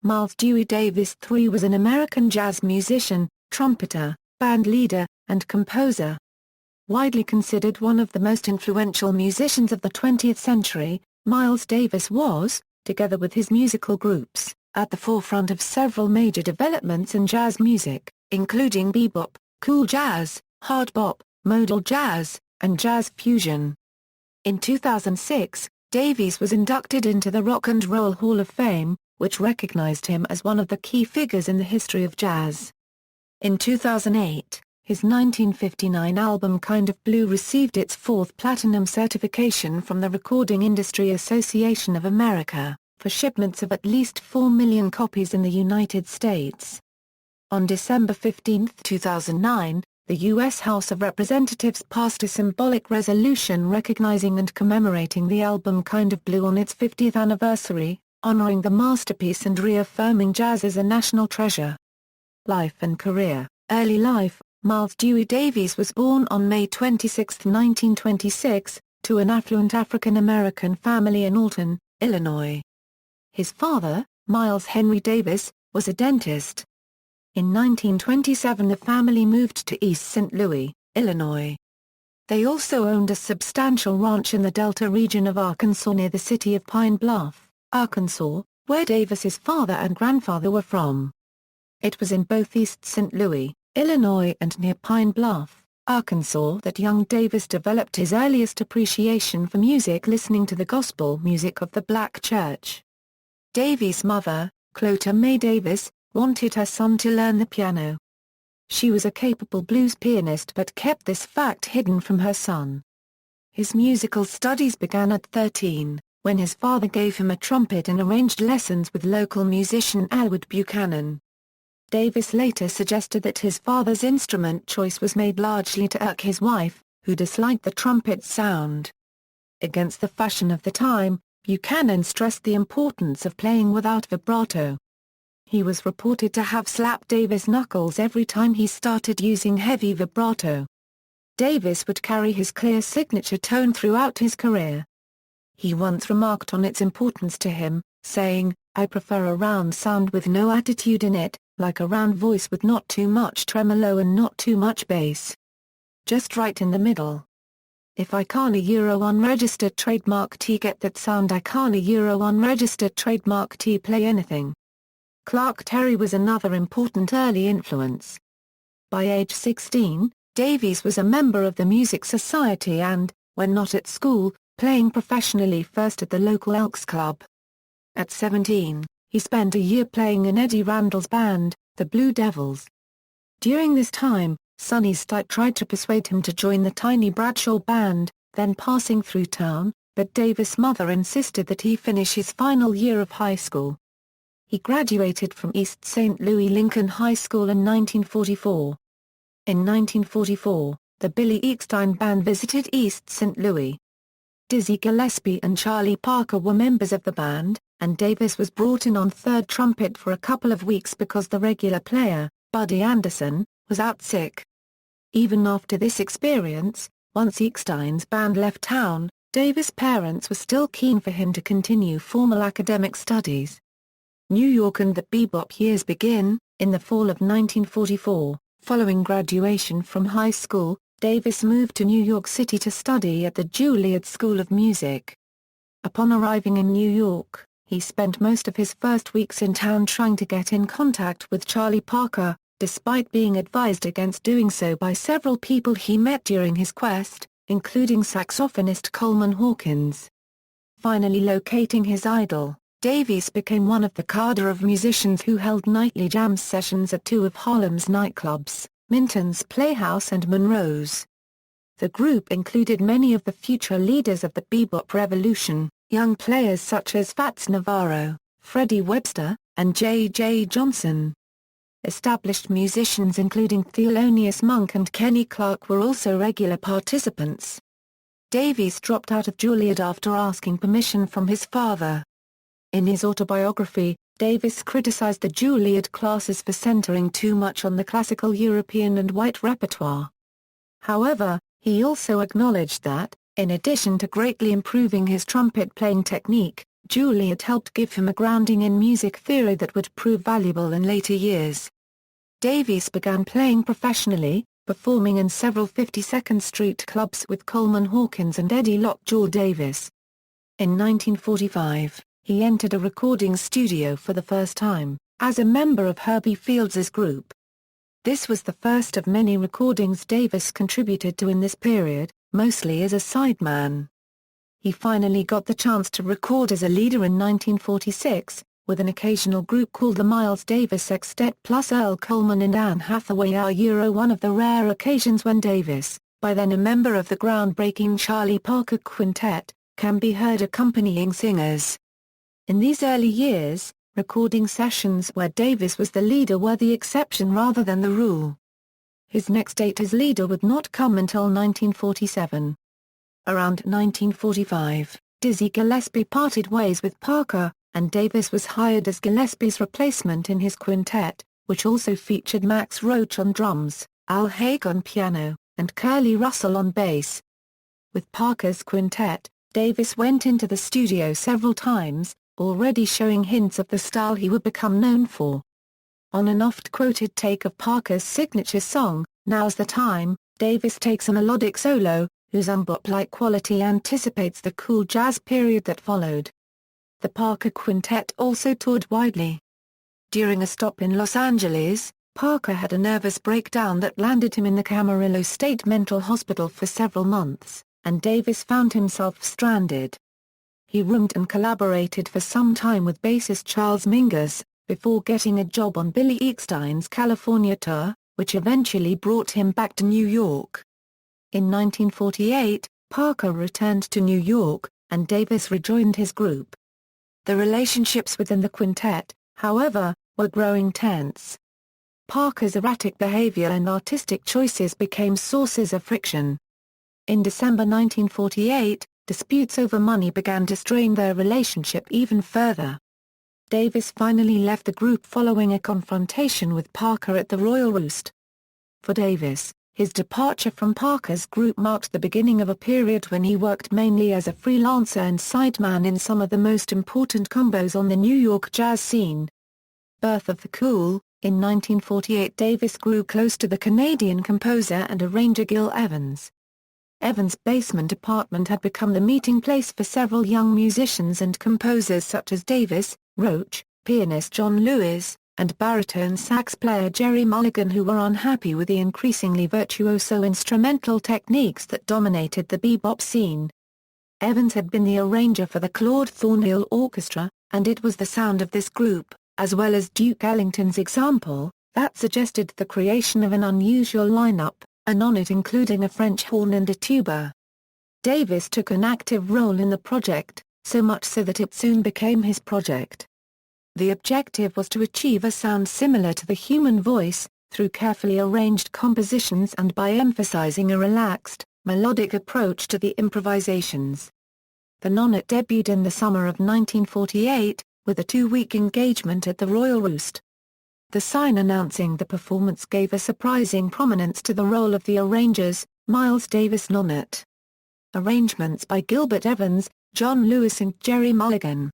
Miles Dewey Davis III was an American jazz musician, trumpeter, bandleader, and composer. Widely considered one of the most influential musicians of the 20th century, Miles Davis was, together with his musical groups, at the forefront of several major developments in jazz music, including bebop, cool jazz, hard bop, modal jazz, and jazz fusion. In 2006, Davis was inducted into the Rock and Roll Hall of Fame, which recognized him as one of the key figures in the history of jazz. In 2008, his 1959 album Kind of Blue received its fourth platinum certification from the Recording Industry Association of America, for shipments of at least 4 million copies in the United States. On December 15, 2009, the U.S. House of Representatives passed a symbolic resolution recognizing and commemorating the album Kind of Blue on its 50th anniversary, honoring the masterpiece and reaffirming jazz as a national treasure. Life and career. Early life. Miles Dewey Davis was born on May 26, 1926, to an affluent African-American family in Alton, Illinois. His father, Miles Henry Davis, was a dentist. In 1927 the family moved to East St. Louis, Illinois. They also owned a substantial ranch in the Delta region of Arkansas near the city of Pine Bluff, Arkansas, where Davis's father and grandfather were from. It was in both East St. Louis, Illinois and near Pine Bluff, Arkansas that young Davis developed his earliest appreciation for music, listening to the gospel music of the black church. Davis' mother, Clota May Davis, wanted her son to learn the piano. She was a capable blues pianist but kept this fact hidden from her son. His musical studies began at 13, when his father gave him a trumpet and arranged lessons with local musician Elwood Buchanan. Davis later suggested that his father's instrument choice was made largely to irk his wife, who disliked the trumpet's sound. Against the fashion of the time, Buchanan stressed the importance of playing without vibrato. He was reported to have slapped Davis' knuckles every time he started using heavy vibrato. Davis would carry his clear signature tone throughout his career. He once remarked on its importance to him, saying, "I prefer a round sound with no attitude in it, like a round voice with not too much tremolo and not too much bass. Just right in the middle. If I can't unregistered trademark T get that sound, I can't unregistered trademark T play anything." Clark Terry was another important early influence. By age 16, Davis was a member of the Music Society and, when not at school, playing professionally first at the local Elks Club. At 17, he spent a year playing in Eddie Randall's band, the Blue Devils. During this time, Sonny Stitt tried to persuade him to join the Tiny Bradshaw Band, then passing through town, but Davis' mother insisted that he finish his final year of high school. He graduated from East St. Louis Lincoln High School in 1944. In 1944, the Billy Eckstine Band visited East St. Louis. Dizzy Gillespie and Charlie Parker were members of the band, and Davis was brought in on third trumpet for a couple of weeks because the regular player, Buddy Anderson, was out sick. Even after this experience, once Eckstine's band left town, Davis' parents were still keen for him to continue formal academic studies. New York and the bebop years begin. In the fall of 1944, following graduation from high school, Davis moved to New York City to study at the Juilliard School of Music. Upon arriving in New York, he spent most of his first weeks in town trying to get in contact with Charlie Parker, despite being advised against doing so by several people he met during his quest, including saxophonist Coleman Hawkins. Finally locating his idol, Davis became one of the cadre of musicians who held nightly jam sessions at two of Harlem's nightclubs, Minton's Playhouse and Monroe's. The group included many of the future leaders of the bebop revolution, young players such as Fats Navarro, Freddie Webster, and J.J. Johnson. Established musicians including Thelonious Monk and Kenny Clarke were also regular participants. Davis dropped out of Juilliard after asking permission from his father. In his autobiography, Davis criticized the Juilliard classes for centering too much on the classical European and white repertoire. However, he also acknowledged that, in addition to greatly improving his trumpet playing technique, Juliet helped give him a grounding in music theory that would prove valuable in later years. Davis began playing professionally, performing in several 52nd Street clubs with Coleman Hawkins and Eddie Lockjaw Davis. In 1945, he entered a recording studio for the first time, as a member of Herbie Fields's group. This was the first of many recordings Davis contributed to in this period, mostly as a sideman. He finally got the chance to record as a leader in 1946, with an occasional group called the Miles Davis Sextet plus Earl Coleman and Anne Hathaway. One of the rare occasions when Davis, by then a member of the groundbreaking Charlie Parker Quintet, can be heard accompanying singers. In these early years, recording sessions where Davis was the leader were the exception rather than the rule. His next date as leader would not come until 1947. Around 1945, Dizzy Gillespie parted ways with Parker, and Davis was hired as Gillespie's replacement in his quintet, which also featured Max Roach on drums, Al Haig on piano, and Curly Russell on bass. With Parker's quintet, Davis went into the studio several times, already showing hints of the style he would become known for. On an oft-quoted take of Parker's signature song, Now's the Time, Davis takes a melodic solo, whose bebop-like quality anticipates the cool jazz period that followed. The Parker Quintet also toured widely. During a stop in Los Angeles, Parker had a nervous breakdown that landed him in the Camarillo State Mental Hospital for several months, and Davis found himself stranded. He roomed and collaborated for some time with bassist Charles Mingus, before getting a job on Billy Eckstine's California tour, which eventually brought him back to New York. In 1948, Parker returned to New York, and Davis rejoined his group. The relationships within the quintet, however, were growing tense. Parker's erratic behavior and artistic choices became sources of friction. In December 1948, disputes over money began to strain their relationship even further. Davis finally left the group following a confrontation with Parker at the Royal Roost. For Davis, his departure from Parker's group marked the beginning of a period when he worked mainly as a freelancer and sideman in some of the most important combos on the New York jazz scene. Birth of the Cool. In 1948, Davis grew close to the Canadian composer and arranger Gil Evans. Evans' basement apartment had become the meeting place for several young musicians and composers such as Davis, Roach, pianist John Lewis, and baritone sax player Jerry Mulligan, who were unhappy with the increasingly virtuoso instrumental techniques that dominated the bebop scene. Evans had been the arranger for the Claude Thornhill Orchestra, and it was the sound of this group, as well as Duke Ellington's Example, that suggested the creation of an unusual lineup, a nonet including a French horn and a tuba. Davis took an active role in the project, so much so that it soon became his project. The objective was to achieve a sound similar to the human voice, through carefully arranged compositions and by emphasizing a relaxed, melodic approach to the improvisations. The nonet debuted in the summer of 1948, with a 2-week engagement at the Royal Roost. The sign announcing the performance gave a surprising prominence to the role of the arrangers, Miles Davis nonet. Arrangements by Gilbert Evans, John Lewis and Jerry Mulligan.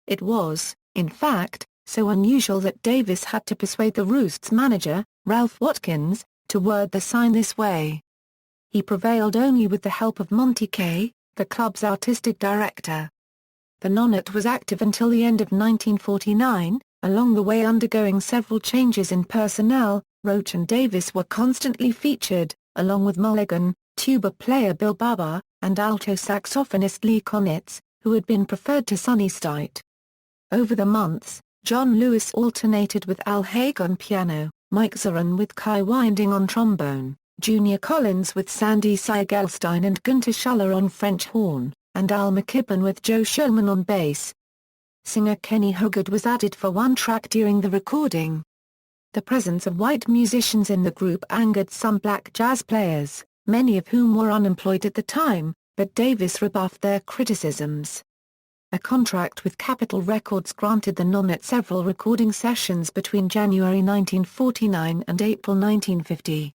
It was, in fact, so unusual that Davis had to persuade the Roost's manager, Ralph Watkins, to word the sign this way. He prevailed only with the help of Monty Kaye, the club's artistic director. The nonet was active until the end of 1949, along the way undergoing several changes in personnel. Roach and Davis were constantly featured, along with Mulligan, tuba player Bill Baba, and alto saxophonist Lee Konitz, who had been preferred to Sonny Stitt. Over the months, John Lewis alternated with Al Haig on piano, Mike Zorin with Kai Winding on trombone, Junior Collins with Sandy Siegelstein and Gunter Schuller on French horn, and Al McKibben with Joe Shulman on bass. Singer Kenny Hoggard was added for one track during the recording. The presence of white musicians in the group angered some black jazz players, many of whom were unemployed at the time, but Davis rebuffed their criticisms. A contract with Capitol Records granted the nonet several recording sessions between January 1949 and April 1950.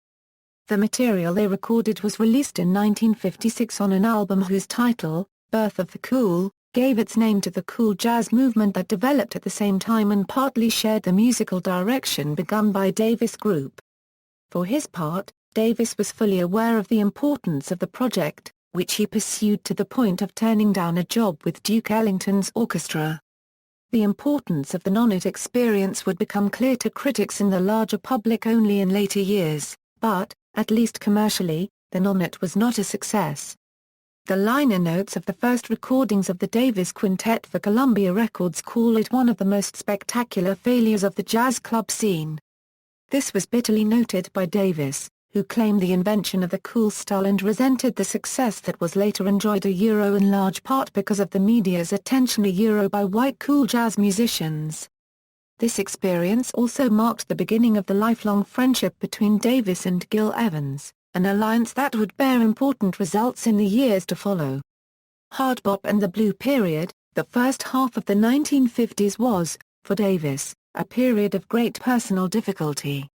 The material they recorded was released in 1956 on an album whose title, Birth of the Cool, gave its name to the cool jazz movement that developed at the same time and partly shared the musical direction begun by Davis Group. For his part, Davis was fully aware of the importance of the project, which he pursued to the point of turning down a job with Duke Ellington's orchestra. The importance of the non-it experience would become clear to critics in the larger public only in later years, but, at least commercially, the non-it was not a success. The liner notes of the first recordings of the Davis Quintet for Columbia Records call it one of the most spectacular failures of the jazz club scene. This was bitterly noted by Davis, who claimed the invention of the cool style and resented the success that was later enjoyed in large part because of the media's attention by white cool jazz musicians. This experience also marked the beginning of the lifelong friendship between Davis and Gil Evans, an alliance that would bear important results in the years to follow. Hard bop and the blue period, the first half of the 1950s was, for Davis, a period of great personal difficulty.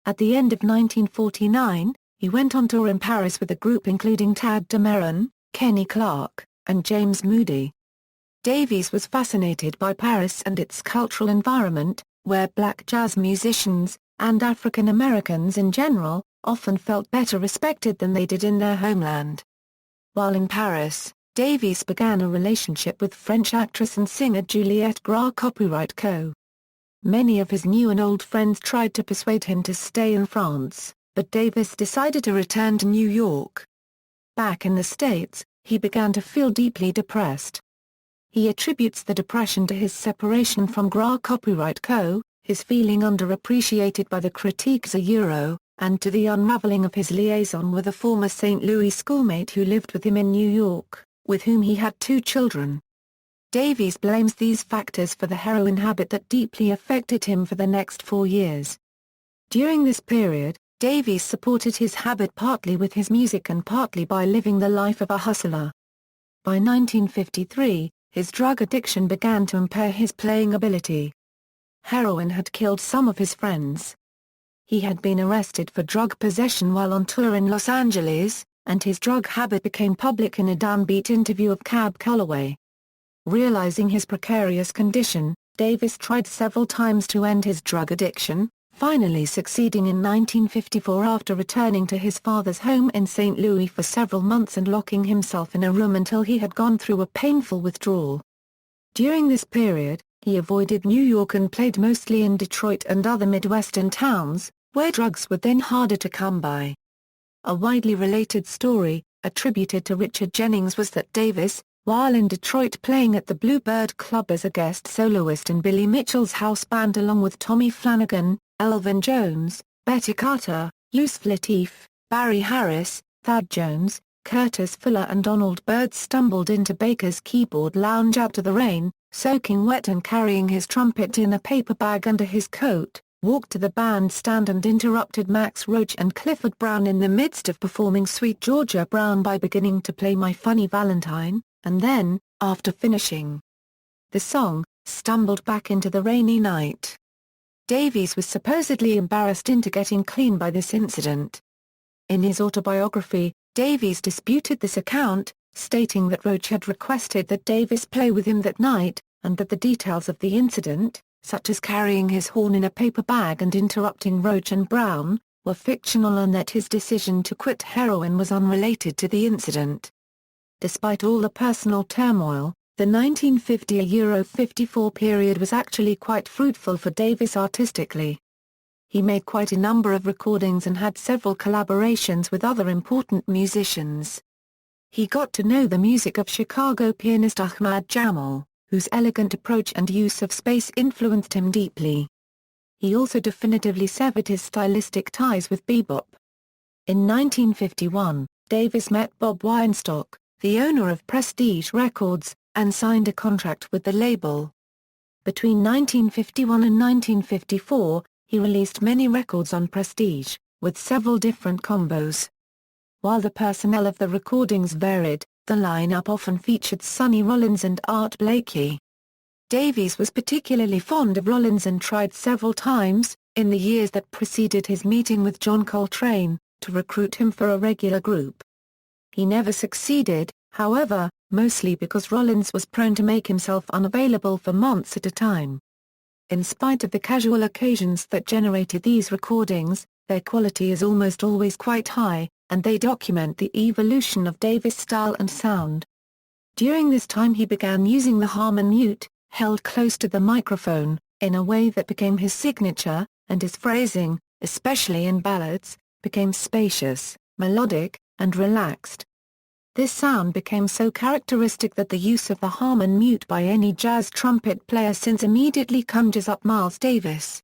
At the end of 1949, he went on tour in Paris with a group including Tad Dameron, Kenny Clarke, and James Moody. Davies was fascinated by Paris and its cultural environment, where black jazz musicians, and African Americans in general, often felt better respected than they did in their homeland. While in Paris, Davies began a relationship with French actress and singer Juliette Gras Copyright Co. Many of his new and old friends tried to persuade him to stay in France, but Davis decided to return to New York. Back in the States, he began to feel deeply depressed. He attributes the depression to his separation from Gras Copyright Co., his feeling underappreciated by the critiques and to the unraveling of his liaison with a former St. Louis schoolmate who lived with him in New York, with whom he had 2 children. Davies blames these factors for the heroin habit that deeply affected him for the next 4 years. During this period, Davies supported his habit partly with his music and partly by living the life of a hustler. By 1953, his drug addiction began to impair his playing ability. Heroin had killed some of his friends. He had been arrested for drug possession while on tour in Los Angeles, and his drug habit became public in a downbeat interview of Cab Calloway. Realizing his precarious condition, Davis tried several times to end his drug addiction, finally succeeding in 1954 after returning to his father's home in St. Louis for several months and locking himself in a room until he had gone through a painful withdrawal. During this period, he avoided New York and played mostly in Detroit and other Midwestern towns, where drugs were then harder to come by. A widely related story, attributed to Richard Jennings, was that Davis, while in Detroit playing at the Bluebird Club as a guest soloist in Billy Mitchell's house band along with Tommy Flanagan, Elvin Jones, Betty Carter, Yusef Lateef, Barry Harris, Thad Jones, Curtis Fuller and Donald Byrd stumbled into Baker's Keyboard Lounge out to the rain, soaking wet and carrying his trumpet in a paper bag under his coat, walked to the bandstand and interrupted Max Roach and Clifford Brown in the midst of performing Sweet Georgia Brown by beginning to play My Funny Valentine, and then, after finishing the song, stumbled back into the rainy night. Davies was supposedly embarrassed into getting clean by this incident. In his autobiography, Davies disputed this account, stating that Roach had requested that Davis play with him that night, and that the details of the incident, such as carrying his horn in a paper bag and interrupting Roach and Brown, were fictional and that his decision to quit heroin was unrelated to the incident. Despite all the personal turmoil, the 1950–54 period was actually quite fruitful for Davis artistically. He made quite a number of recordings and had several collaborations with other important musicians. He got to know the music of Chicago pianist Ahmad Jamal, whose elegant approach and use of space influenced him deeply. He also definitively severed his stylistic ties with bebop. In 1951, Davis met Bob Weinstock, the owner of Prestige Records, and signed a contract with the label. Between 1951 and 1954, he released many records on Prestige, with several different combos. While the personnel of the recordings varied, the lineup often featured Sonny Rollins and Art Blakey. Davies was particularly fond of Rollins and tried several times, in the years that preceded his meeting with John Coltrane, to recruit him for a regular group. He never succeeded, however, mostly because Rollins was prone to make himself unavailable for months at a time. In spite of the casual occasions that generated these recordings, their quality is almost always quite high, and they document the evolution of Davis' style and sound. During this time he began using the Harman mute, held close to the microphone, in a way that became his signature, and his phrasing, especially in ballads, became spacious, melodic, and relaxed. This sound became so characteristic that the use of the Harman mute by any jazz trumpet player since immediately conjures up Miles Davis.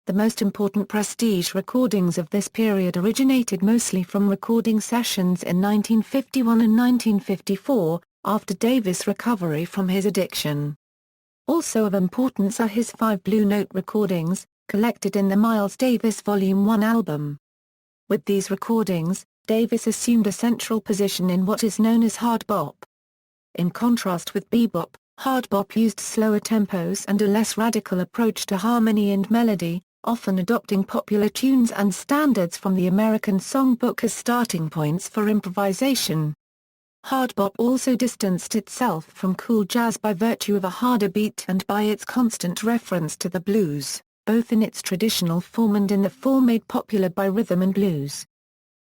The most important Prestige recordings of this period originated mostly from recording sessions in 1951 and 1954, after Davis' recovery from his addiction. Also of importance are his 5 Blue Note recordings, collected in the Miles Davis Volume 1 album. With these recordings, Davis assumed a central position in what is known as hard bop. In contrast with bebop, hard bop used slower tempos and a less radical approach to harmony and melody, often adopting popular tunes and standards from the American songbook as starting points for improvisation. Hard bop also distanced itself from cool jazz by virtue of a harder beat and by its constant reference to the blues, both in its traditional form and in the form made popular by rhythm and blues.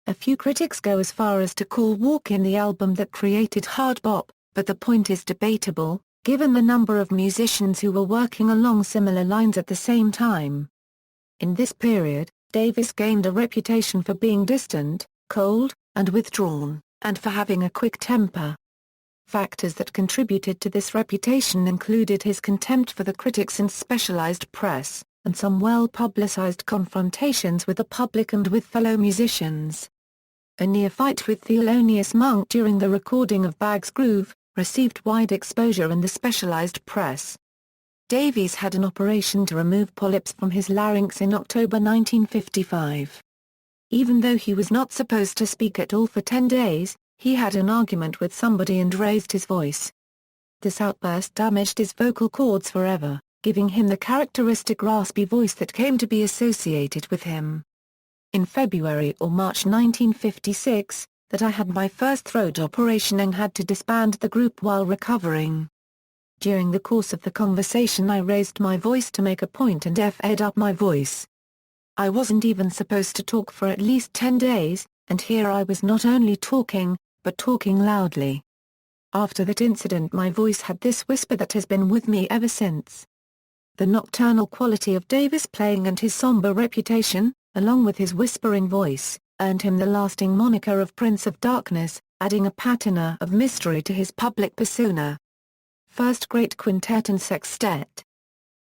A few critics go as far as to call Walk-In the album that created hard bop, but the point is debatable, given the number of musicians who were working along similar lines at the same time. In this period, Davis gained a reputation for being distant, cold, and withdrawn, and for having a quick temper. Factors that contributed to this reputation included his contempt for the critics and specialized press, and some well-publicized confrontations with the public and with fellow musicians. A near-fight with Thelonious Monk during the recording of Bag's Groove, received wide exposure in the specialized press. Davis had an operation to remove polyps from his larynx in October 1955. Even though he was not supposed to speak at all for 10 days, he had an argument with somebody and raised his voice. This outburst damaged his vocal cords forever, giving him the characteristic raspy voice that came to be associated with him. In February or March 1956, that I had my first throat operation and had to disband the group while recovering. During the course of the conversation I raised my voice to make a point and F'd up my voice. I wasn't even supposed to talk for at least 10 days, and here I was not only talking, but talking loudly. After that incident my voice had this whisper that has been with me ever since. The nocturnal quality of Davis' playing and his somber reputation, along with his whispering voice, earned him the lasting moniker of Prince of Darkness, adding a patina of mystery to his public persona. First Great Quintet and Sextet.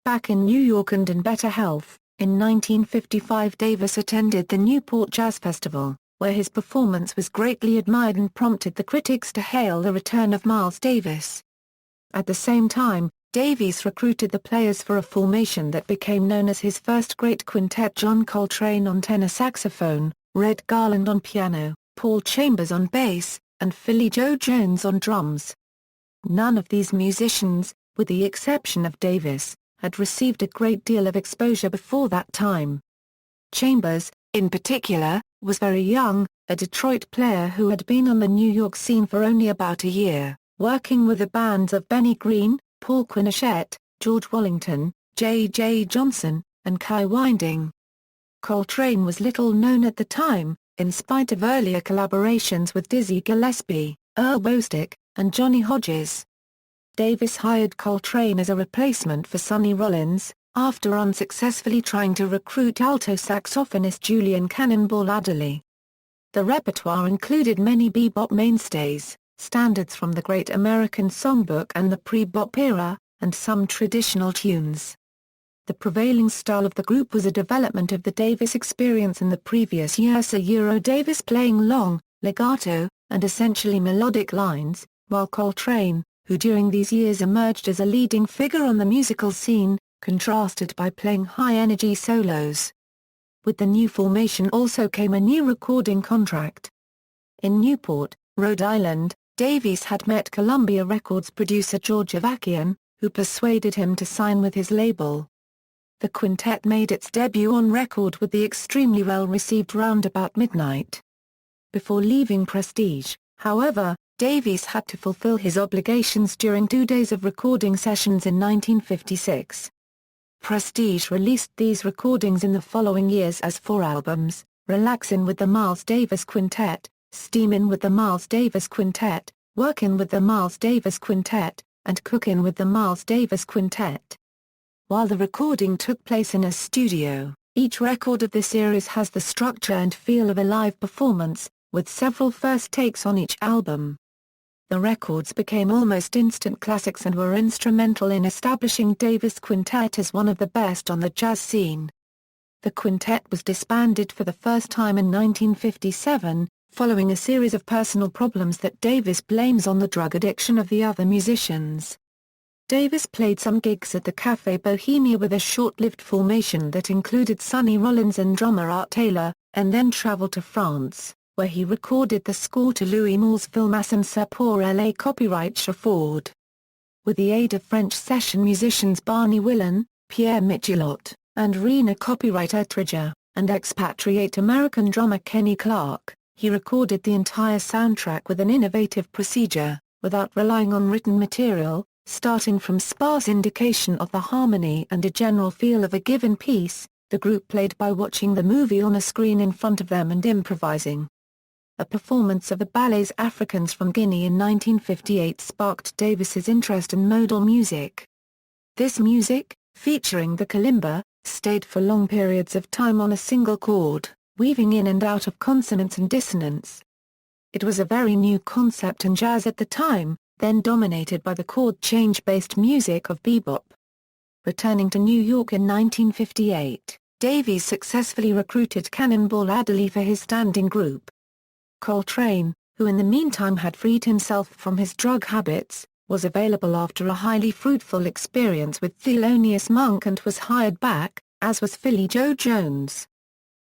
Back in New York and in better health, in 1955 Davis attended the Newport Jazz Festival, where his performance was greatly admired and prompted the critics to hail the return of Miles Davis. At the same time, Davis recruited the players for a formation that became known as his First Great Quintet: John Coltrane on tenor saxophone, Red Garland on piano, Paul Chambers on bass, and Philly Joe Jones on drums. None of these musicians, with the exception of Davis, had received a great deal of exposure before that time. Chambers, in particular, was very young, a Detroit player who had been on the New York scene for only about a year, working with the bands of Benny Green, Paul Quinichette, George Wallington, J.J. Johnson, and Kai Winding. Coltrane was little known at the time, in spite of earlier collaborations with Dizzy Gillespie, Earl Bostick, and Johnny Hodges. Davis hired Coltrane as a replacement for Sonny Rollins, after unsuccessfully trying to recruit alto saxophonist Julian Cannonball Adderley. The repertoire included many bebop mainstays, standards from the Great American Songbook and the pre-bop era, and some traditional tunes. The prevailing style of the group was a development of the Davis experience in the previous years, Davis playing long, legato, and essentially melodic lines, while Coltrane, who during these years emerged as a leading figure on the musical scene, contrasted by playing high-energy solos. With the new formation also came a new recording contract. In Newport, Rhode Island, Davis had met Columbia Records producer George Avakian, who persuaded him to sign with his label. The quintet made its debut on record with the extremely well-received Round About Midnight. Before leaving Prestige, however, Davies had to fulfill his obligations during 2 days of recording sessions in 1956. Prestige released these recordings in the following years as 4 albums: Relaxin' with the Miles Davis Quintet, Steamin' with the Miles Davis Quintet, Workin' with the Miles Davis Quintet, and Cookin' with the Miles Davis Quintet. While the recording took place in a studio, each record of this series has the structure and feel of a live performance, with several first takes on each album. The records became almost instant classics and were instrumental in establishing Davis Quintet as one of the best on the jazz scene. The quintet was disbanded for the first time in 1957, following a series of personal problems that Davis blames on the drug addiction of the other musicians. Davis played some gigs at the Café Bohemia with a short-lived formation that included Sonny Rollins and drummer Art Taylor, and then traveled to France, where he recorded the score to Louis Malle's film Ascenseur pour la copyright Chafford. With the aid of French session musicians Barney Willan, Pierre Michelot, and Rena copyright Etridger, and expatriate American drummer Kenny Clarke, he recorded the entire soundtrack with an innovative procedure, without relying on written material, starting from sparse indication of the harmony and a general feel of a given piece. The group played by watching the movie on a screen in front of them and improvising. A performance of the ballet's Africans from Guinea in 1958 sparked Davis's interest in modal music. This music, featuring the kalimba, stayed for long periods of time on a single chord, weaving in and out of consonance and dissonance. It was a very new concept in jazz at the time, then dominated by the chord change-based music of bebop. Returning to New York in 1958, Davies successfully recruited Cannonball Adderley for his standing group. Coltrane, who in the meantime had freed himself from his drug habits, was available after a highly fruitful experience with Thelonious Monk and was hired back, as was Philly Joe Jones.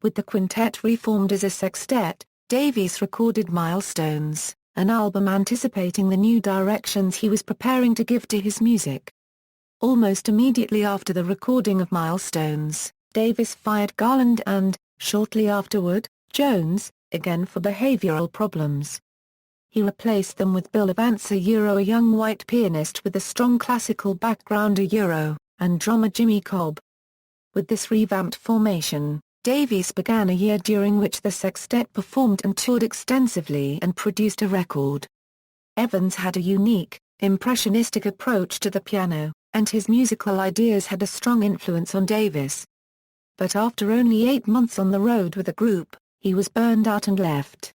With the quintet reformed as a sextet, Davies recorded Milestones, an album anticipating the new directions he was preparing to give to his music. Almost immediately after the recording of Milestones, Davis fired Garland and, shortly afterward, Jones, again for behavioral problems. He replaced them with Bill Evans, a young white pianist with a strong classical background, and drummer Jimmy Cobb. With this revamped formation, Davies began a year during which the sextet performed and toured extensively and produced a record. Evans had a unique, impressionistic approach to the piano, and his musical ideas had a strong influence on Davis. But after only 8 months on the road with the group, he was burned out and left.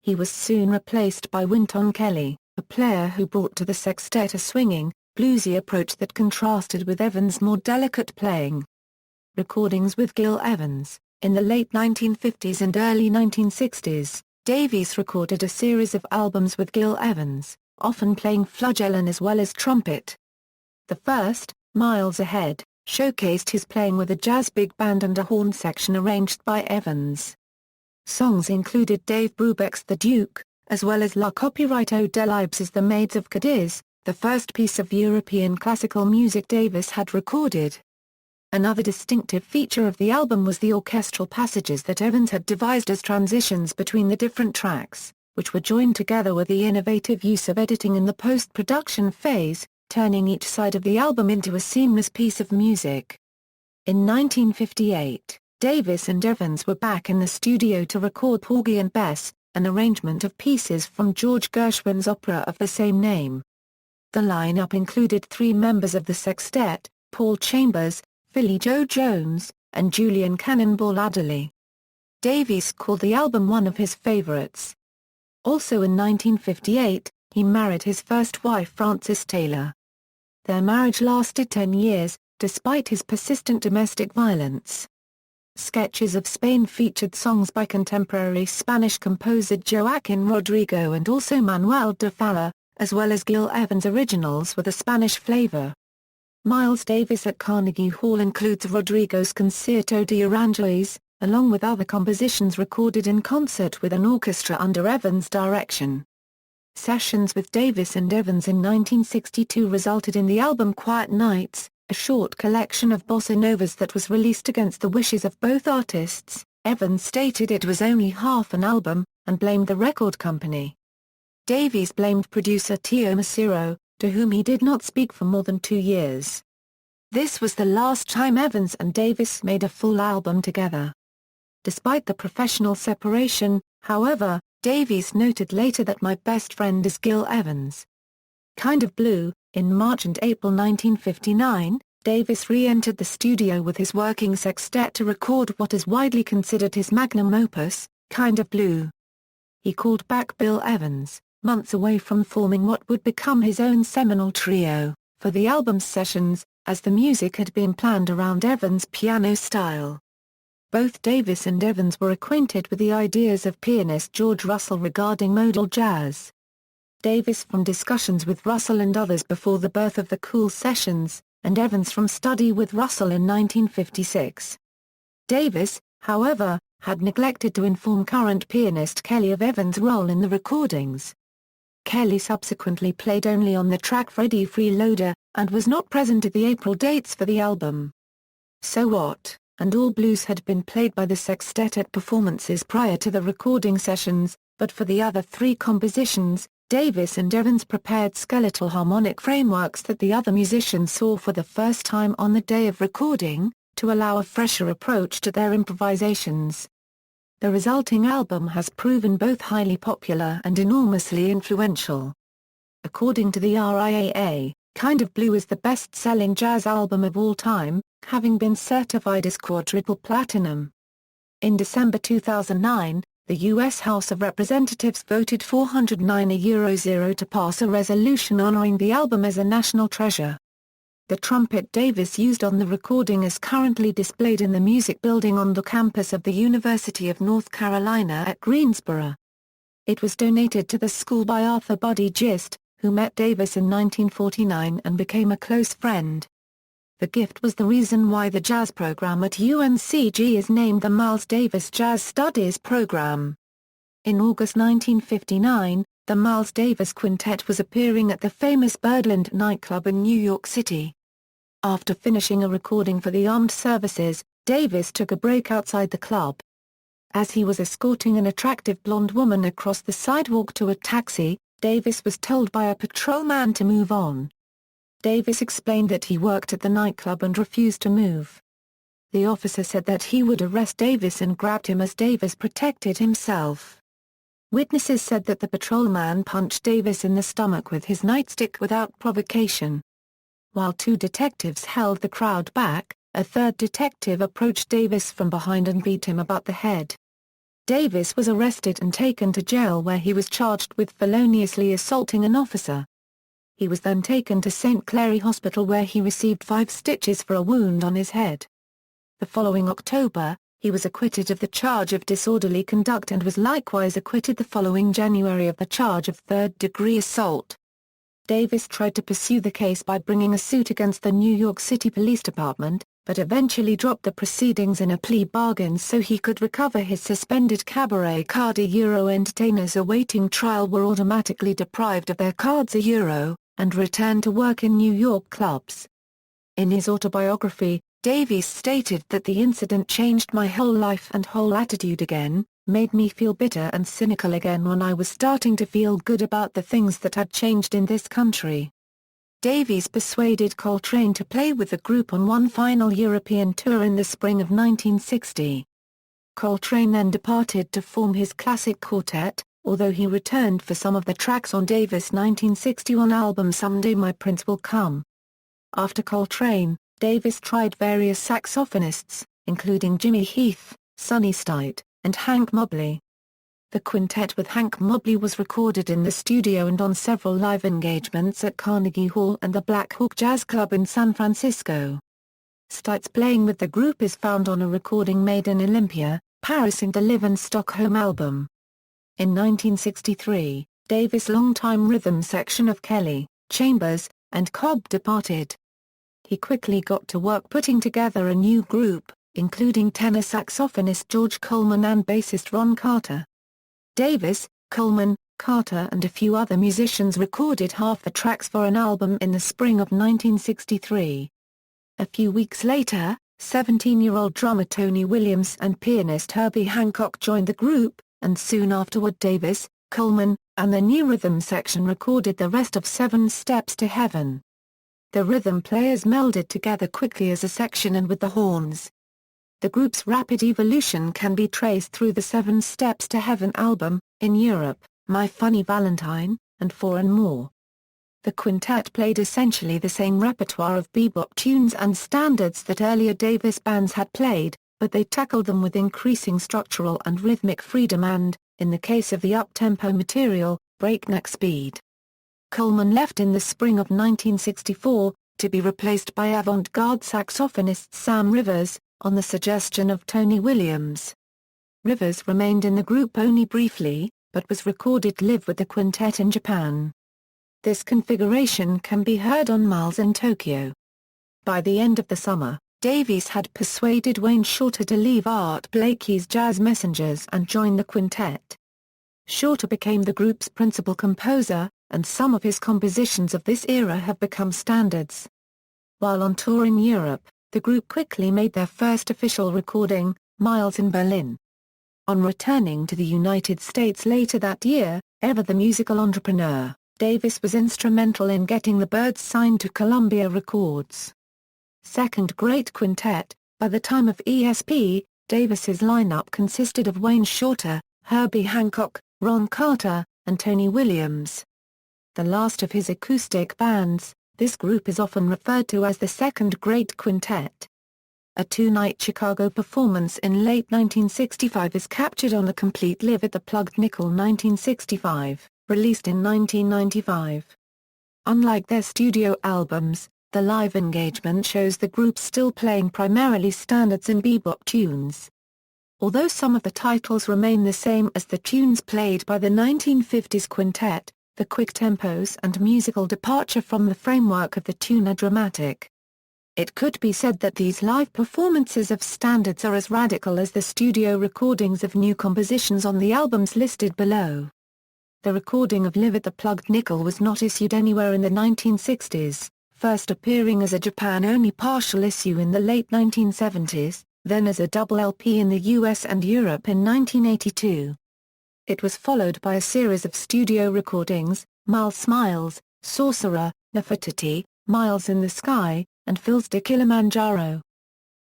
He was soon replaced by Wynton Kelly, a player who brought to the sextet a swinging, bluesy approach that contrasted with Evans' more delicate playing. Recordings with Gil Evans. In the late 1950s and early 1960s, Davies recorded a series of albums with Gil Evans, often playing flageolen as well as trumpet. The first, Miles Ahead, showcased his playing with a jazz big band and a horn section arranged by Evans. Songs included Dave Brubeck's The Duke, as well as La Copyright de Libes's The Maids of Cadiz, the first piece of European classical music Davis had recorded. Another distinctive feature of the album was the orchestral passages that Evans had devised as transitions between the different tracks, which were joined together with the innovative use of editing in the post-production phase, turning each side of the album into a seamless piece of music. In 1958, Davis and Evans were back in the studio to record Porgy and Bess, an arrangement of pieces from George Gershwin's opera of the same name. The lineup included 3 members of the sextet, Paul Chambers, Philly Joe Jones, and Julian Cannonball Adderley. Davies called the album one of his favorites. Also in 1958, he married his first wife Frances Taylor. Their marriage lasted 10 years, despite his persistent domestic violence. Sketches of Spain featured songs by contemporary Spanish composer Joaquin Rodrigo and also Manuel de Falla, as well as Gil Evans' originals with a Spanish flavor. Miles Davis at Carnegie Hall includes Rodrigo's Concierto de Aranjuez, along with other compositions recorded in concert with an orchestra under Evans' direction. Sessions with Davis and Evans in 1962 resulted in the album Quiet Nights, a short collection of bossa novas that was released against the wishes of both artists. Evans stated it was only half an album, and blamed the record company. Davies blamed producer Tio Macero, to whom he did not speak for more than 2 years. This was the last time Evans and Davis made a full album together. Despite the professional separation, however, Davies noted later that "my best friend is Gil Evans." Kind of Blue. In March and April 1959, Davis re-entered the studio with his working sextet to record what is widely considered his magnum opus, Kind of Blue. He called back Bill Evans, months away from forming what would become his own seminal trio, for the album's sessions, as the music had been planned around Evans' piano style. Both Davis and Evans were acquainted with the ideas of pianist George Russell regarding modal jazz. Davis from discussions with Russell and others before the birth of the Cool Sessions, and Evans from study with Russell in 1956. Davis, however, had neglected to inform current pianist Kelly of Evans' role in the recordings. Kelly subsequently played only on the track Freddie Freeloader, and was not present at the April dates for the album. So What? And All Blues had been played by the sextet at performances prior to the recording sessions, but for the other 3 compositions, Davis and Evans prepared skeletal harmonic frameworks that the other musicians saw for the first time on the day of recording, to allow a fresher approach to their improvisations. The resulting album has proven both highly popular and enormously influential. According to the RIAA, Kind of Blue is the best-selling jazz album of all time, having been certified as quadruple platinum. In December 2009, the U.S. House of Representatives voted 409-0 to pass a resolution honoring the album as a national treasure. The trumpet Davis used on the recording is currently displayed in the Music Building on the campus of the University of North Carolina at Greensboro. It was donated to the school by Arthur Buddy Gist, who met Davis in 1949 and became a close friend. The gift was the reason why the jazz program at UNCG is named the Miles Davis Jazz Studies Program. In August 1959, the Miles Davis Quintet was appearing at the famous Birdland nightclub in New York City. After finishing a recording for the armed services, Davis took a break outside the club. As he was escorting an attractive blonde woman across the sidewalk to a taxi, Davis was told by a patrolman to move on. Davis explained that he worked at the nightclub and refused to move. The officer said that he would arrest Davis and grabbed him as Davis protected himself. Witnesses said that the patrolman punched Davis in the stomach with his nightstick without provocation. While 2 detectives held the crowd back, a 3rd detective approached Davis from behind and beat him about the head. Davis was arrested and taken to jail where he was charged with feloniously assaulting an officer. He was then taken to St. Clair Hospital where he received 5 stitches for a wound on his head. The following October, he was acquitted of the charge of disorderly conduct and was likewise acquitted the following January of the charge of 3rd-degree assault. Davis tried to pursue the case by bringing a suit against the New York City Police Department, but eventually dropped the proceedings in a plea bargain so he could recover his suspended cabaret card. Entertainers awaiting trial were automatically deprived of their cards and returned to work in New York clubs. In his autobiography, Davies stated that the incident changed my whole life and whole attitude again, made me feel bitter and cynical again when I was starting to feel good about the things that had changed in this country. Davies persuaded Coltrane to play with the group on one final European tour in the spring of 1960. Coltrane then departed to form his classic quartet, although he returned for some of the tracks on Davis' 1961 album Someday My Prince Will Come. After Coltrane, Davis tried various saxophonists, including Jimmy Heath, Sonny Stitt, and Hank Mobley. The quintet with Hank Mobley was recorded in the studio and on several live engagements at Carnegie Hall and the Black Hawk Jazz Club in San Francisco. Stitt's playing with the group is found on a recording made in Olympia, Paris and the Live in Stockholm album. In 1963, Davis' longtime rhythm section of Kelly, Chambers, and Cobb departed. He quickly got to work putting together a new group, including tenor saxophonist George Coleman and bassist Ron Carter. Davis, Coleman, Carter and a few other musicians recorded half the tracks for an album in the spring of 1963. A few weeks later, 17-year-old drummer Tony Williams and pianist Herbie Hancock joined the group, and soon afterward Davis, Coleman, and the new rhythm section recorded the rest of Seven Steps to Heaven. The rhythm players melded together quickly as a section and with the horns. The group's rapid evolution can be traced through the Seven Steps to Heaven album, in Europe, My Funny Valentine, and Four and More. The quintet played essentially the same repertoire of bebop tunes and standards that earlier Davis bands had played, but they tackled them with increasing structural and rhythmic freedom and, in the case of the up-tempo material, breakneck speed. Coleman left in the spring of 1964, to be replaced by avant-garde saxophonist Sam Rivers, on the suggestion of Tony Williams. Rivers remained in the group only briefly, but was recorded live with the quintet in Japan. This configuration can be heard on Miles in Tokyo. By the end of the summer, Davies had persuaded Wayne Shorter to leave Art Blakey's Jazz Messengers and join the quintet. Shorter became the group's principal composer, and some of his compositions of this era have become standards. While on tour in Europe, the group quickly made their first official recording, Miles in Berlin. On returning to the United States later that year, ever the musical entrepreneur, Davis was instrumental in getting the Byrds signed to Columbia Records. Second great quintet, by the time of ESP, Davis's lineup consisted of Wayne Shorter, Herbie Hancock, Ron Carter, and Tony Williams. The last of his acoustic bands, this group is often referred to as the Second Great Quintet. A two-night Chicago performance in late 1965 is captured on the complete Live at the Plugged Nickel 1965, released in 1995. Unlike their studio albums, the live engagement shows the group still playing primarily standards and bebop tunes. Although some of the titles remain the same as the tunes played by the 1950s quintet, the quick tempos and musical departure from the framework of the tune are dramatic. It could be said that these live performances of standards are as radical as the studio recordings of new compositions on the albums listed below. The recording of Live at the Plugged Nickel was not issued anywhere in the 1960s, first appearing as a Japan-only partial issue in the late 1970s, then as a double LP in the US and Europe in 1982. It was followed by a series of studio recordings, Miles Smiles, Sorcerer, Nefertiti, Miles in the Sky, and Phil's de Kilimanjaro.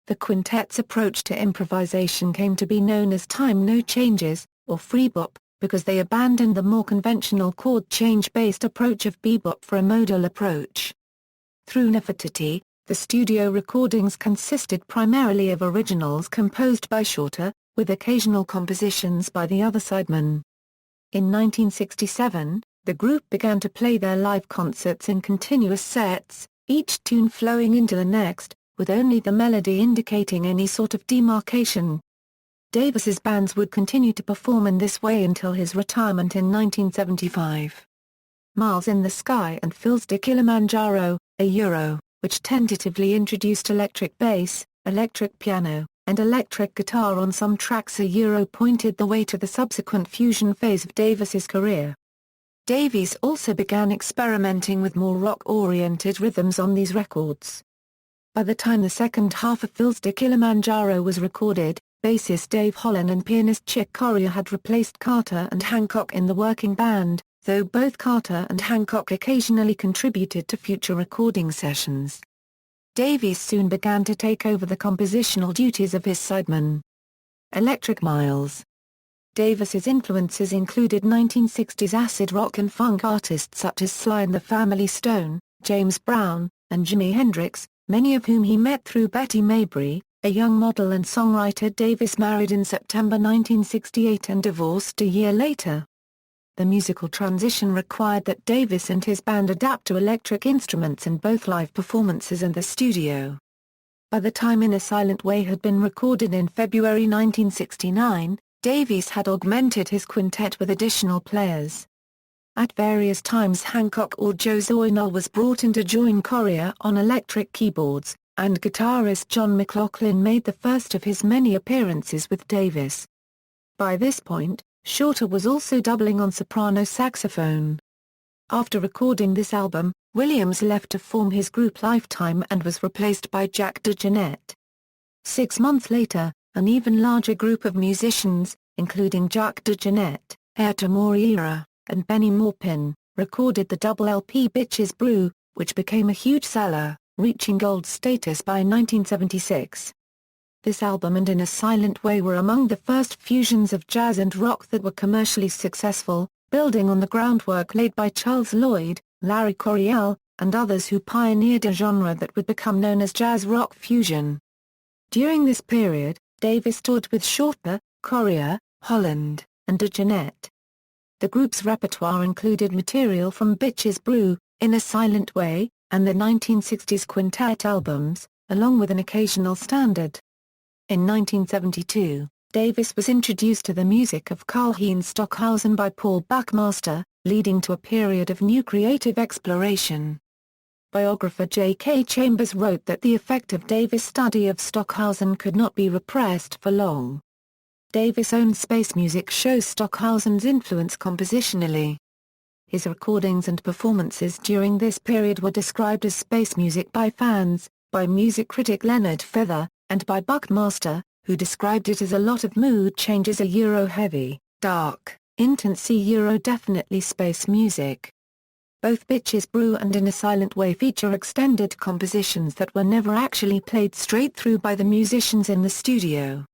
The quintet's approach to improvisation came to be known as time no changes, or free bop, because they abandoned the more conventional chord change-based approach of bebop for a modal approach. Through Nefertiti, the studio recordings consisted primarily of originals composed by Shorter, with occasional compositions by the other sidemen. In 1967, the group began to play their live concerts in continuous sets, each tune flowing into the next, with only the melody indicating any sort of demarcation. Davis's bands would continue to perform in this way until his retirement in 1975. Miles in the Sky and Phil's de Kilimanjaro, a Euro, which tentatively introduced electric bass, electric piano, and electric guitar on some tracks, a Euro pointed the way to the subsequent fusion phase of Davis's career. Davies also began experimenting with more rock-oriented rhythms on these records. By the time the second half of Phil's de Kilimanjaro was recorded, bassist Dave Holland and pianist Chick Corea had replaced Carter and Hancock in the working band, though both Carter and Hancock occasionally contributed to future recording sessions. Davies soon began to take over the compositional duties of his sidemen. Electric Miles. Davis's influences included 1960s acid rock and funk artists such as Sly and the Family Stone, James Brown, and Jimi Hendrix, many of whom he met through Betty Maybury, a young model and songwriter Davis married in September 1968 and divorced a year later. The musical transition required that Davis and his band adapt to electric instruments in both live performances and the studio. By the time In a Silent Way had been recorded in February 1969, Davies had augmented his quintet with additional players. At various times Hancock or Joe Zawinul was brought in to join Corea on electric keyboards, and guitarist John McLaughlin made the first of his many appearances with Davis. By this point, Shorter was also doubling on soprano saxophone. After recording this album, Williams left to form his group Lifetime and was replaced by Jack DeJohnette. 6 months later, an even larger group of musicians, including Jack DeJohnette, heir to RIAA, and Benny Maupin, recorded the double LP Bitches Brew, which became a huge seller, reaching gold status by 1976. This album and In a Silent Way were among the first fusions of jazz and rock that were commercially successful, building on the groundwork laid by Charles Lloyd, Larry Coryell, and others who pioneered a genre that would become known as jazz rock fusion. During this period, Davis toured with Shorter, Coryell, Holland, and DeJohnette. The group's repertoire included material from Bitches Brew, In a Silent Way, and the 1960s quintet albums, along with an occasional standard. In 1972, Davis was introduced to the music of Karlheinz Stockhausen by Paul Buckmaster, leading to a period of new creative exploration. Biographer J.K. Chambers wrote that the effect of Davis' study of Stockhausen could not be repressed for long. Davis' own space music shows Stockhausen's influence compositionally. His recordings and performances during this period were described as space music by fans, by music critic Leonard Feather, and by Buckmaster, who described it as a lot of mood changes, a Euro-heavy, dark, intense Euro-definitely space music. Both Bitches Brew and In a Silent Way feature extended compositions that were never actually played straight through by the musicians in the studio.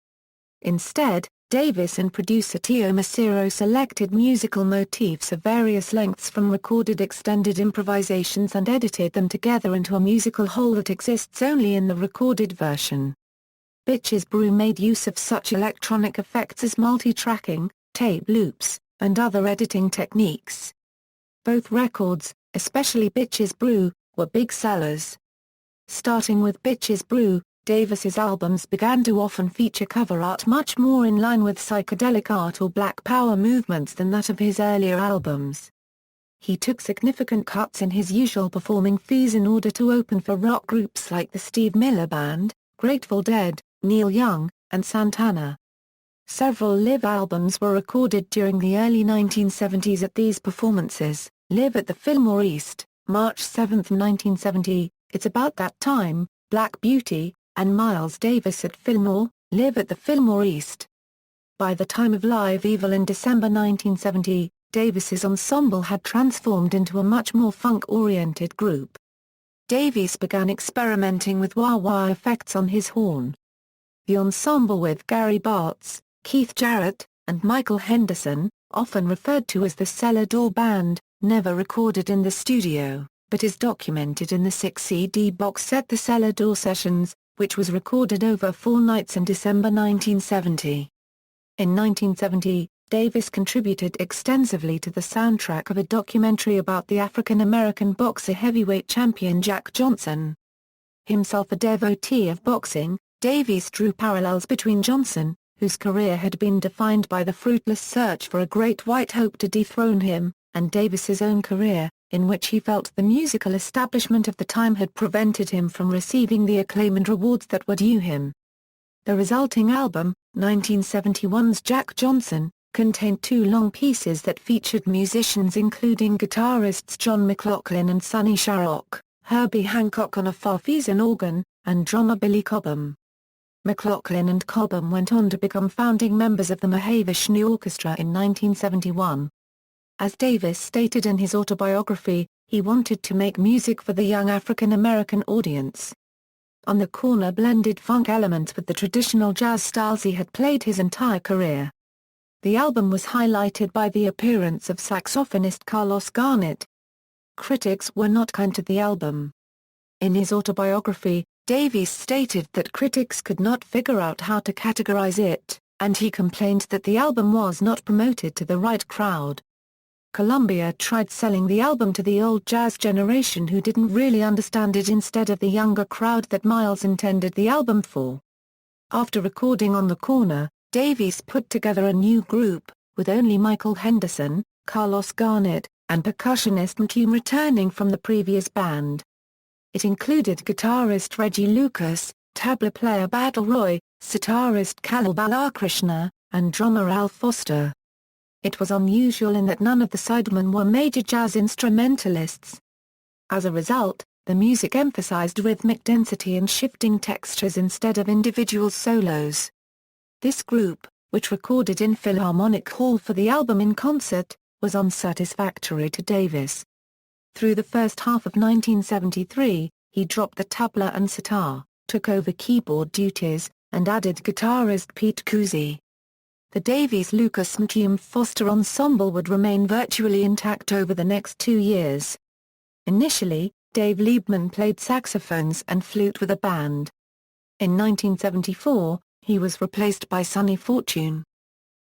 Instead, Davis and producer Tio Macero selected musical motifs of various lengths from recorded extended improvisations and edited them together into a musical whole that exists only in the recorded version. Bitches Brew made use of such electronic effects as multi-tracking, tape loops, and other editing techniques. Both records, especially Bitches Brew, were big sellers. Starting with Bitches Brew, Davis's albums began to often feature cover art much more in line with psychedelic art or Black Power movements than that of his earlier albums. He took significant cuts in his usual performing fees in order to open for rock groups like the Steve Miller Band, Grateful Dead, Neil Young, and Santana. Several live albums were recorded during the early 1970s at these performances. Live at the Fillmore East, March 7, 1970, It's About That Time, Black Beauty, and Miles Davis at Fillmore, Live at the Fillmore East. By the time of Live Evil in December 1970, Davis's ensemble had transformed into a much more funk-oriented group. Davis began experimenting with wah-wah effects on his horn. The ensemble with Gary Bartz, Keith Jarrett, and Michael Henderson, often referred to as the Cellar Door Band, never recorded in the studio, but is documented in the 6-CD box set The Cellar Door Sessions, which was recorded over 4 nights in December 1970. In 1970, Davis contributed extensively to the soundtrack of a documentary about the African-American boxer heavyweight champion Jack Johnson. Himself a devotee of boxing, Davis drew parallels between Johnson, whose career had been defined by the fruitless search for a great white hope to dethrone him, and Davis's own career, in which he felt the musical establishment of the time had prevented him from receiving the acclaim and rewards that were due him. The resulting album, 1971's Jack Johnson, contained 2 long pieces that featured musicians including guitarists John McLaughlin and Sonny Sharrock, Herbie Hancock on a Farfisa organ, and drummer Billy Cobham. McLaughlin and Cobham went on to become founding members of the Mahavishnu Orchestra in 1971. As Davis stated in his autobiography, he wanted to make music for the young African-American audience. On the Corner blended funk elements with the traditional jazz styles he had played his entire career. The album was highlighted by the appearance of saxophonist Carlos Garnett. Critics were not kind to the album. In his autobiography, Davis stated that critics could not figure out how to categorize it, and he complained that the album was not promoted to the right crowd. Columbia tried selling the album to the old jazz generation who didn't really understand it instead of the younger crowd that Miles intended the album for. After recording On the Corner, Davis put together a new group, with only Michael Henderson, Carlos Garnett, and percussionist McCune returning from the previous band. It included guitarist Reggie Lucas, tabla player Badal Roy, sitarist Kallal Balakrishna, and drummer Al Foster. It was unusual in that none of the sidemen were major jazz instrumentalists. As a result, the music emphasized rhythmic density and shifting textures instead of individual solos. This group, which recorded in Philharmonic Hall for the album in concert, was unsatisfactory to Davis. Through the first half of 1973, he dropped the tabla and sitar, took over keyboard duties, and added guitarist Pete Cousy. The Davies-Lucas McCune Foster ensemble would remain virtually intact over the next 2 years. Initially, Dave Liebman played saxophones and flute with a band. In 1974, he was replaced by Sonny Fortune.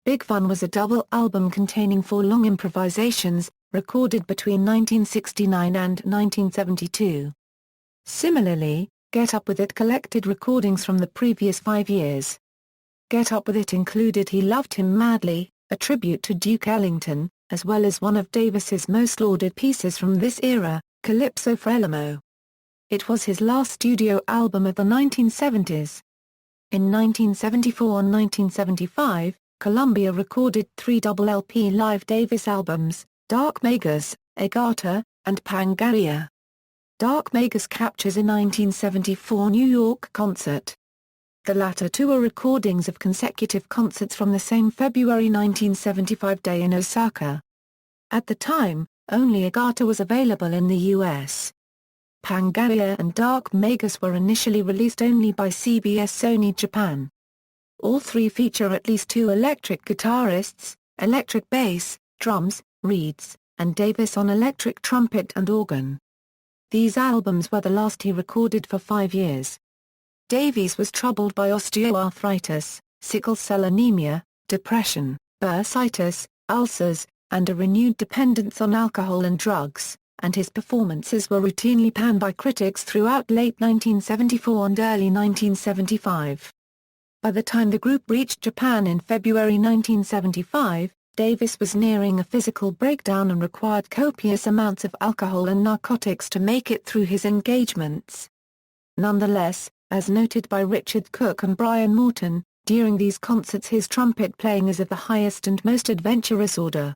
Big Fun was a double album containing 4 long improvisations, recorded between 1969 and 1972. Similarly, Get Up With It collected recordings from the previous 5 years. Get Up With It included He Loved Him Madly, a tribute to Duke Ellington, as well as one of Davis's most lauded pieces from this era, Calypso Frelimo. It was his last studio album of the 1970s. In 1974 and 1975, Columbia recorded 3 double LP live Davis albums, Dark Magus, Agata, and Pangaea. Dark Magus captures a 1974 New York concert. The latter 2 are recordings of consecutive concerts from the same February 1975 day in Osaka. At the time, only Agata was available in the U.S. Pangaea and Dark Magus were initially released only by CBS Sony Japan. All 3 feature at least 2 electric guitarists, electric bass, drums, reeds, and Davis on electric trumpet and organ. These albums were the last he recorded for 5 years. Davies was troubled by osteoarthritis, sickle cell anemia, depression, bursitis, ulcers, and a renewed dependence on alcohol and drugs, and his performances were routinely panned by critics throughout late 1974 and early 1975. By the time the group reached Japan in February 1975, Davis was nearing a physical breakdown and required copious amounts of alcohol and narcotics to make it through his engagements. Nonetheless, as noted by Richard Cook and Brian Morton, during these concerts his trumpet playing is of the highest and most adventurous order.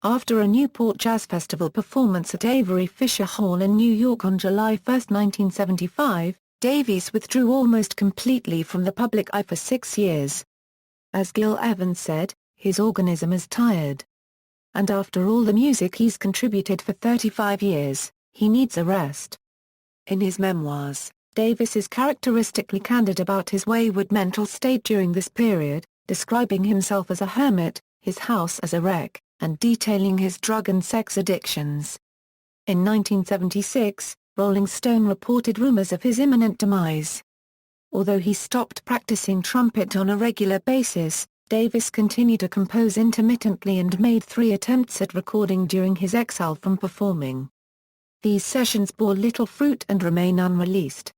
After a Newport Jazz Festival performance at Avery Fisher Hall in New York on July 1, 1975, Davies withdrew almost completely from the public eye for 6 years. As Gil Evans said, his organism is tired. And after all the music he's contributed for 35 years, he needs a rest. In his memoirs, Davis is characteristically candid about his wayward mental state during this period, describing himself as a hermit, his house as a wreck, and detailing his drug and sex addictions. In 1976, Rolling Stone reported rumors of his imminent demise. Although he stopped practicing trumpet on a regular basis, Davis continued to compose intermittently and made 3 attempts at recording during his exile from performing. These sessions bore little fruit and remain unreleased.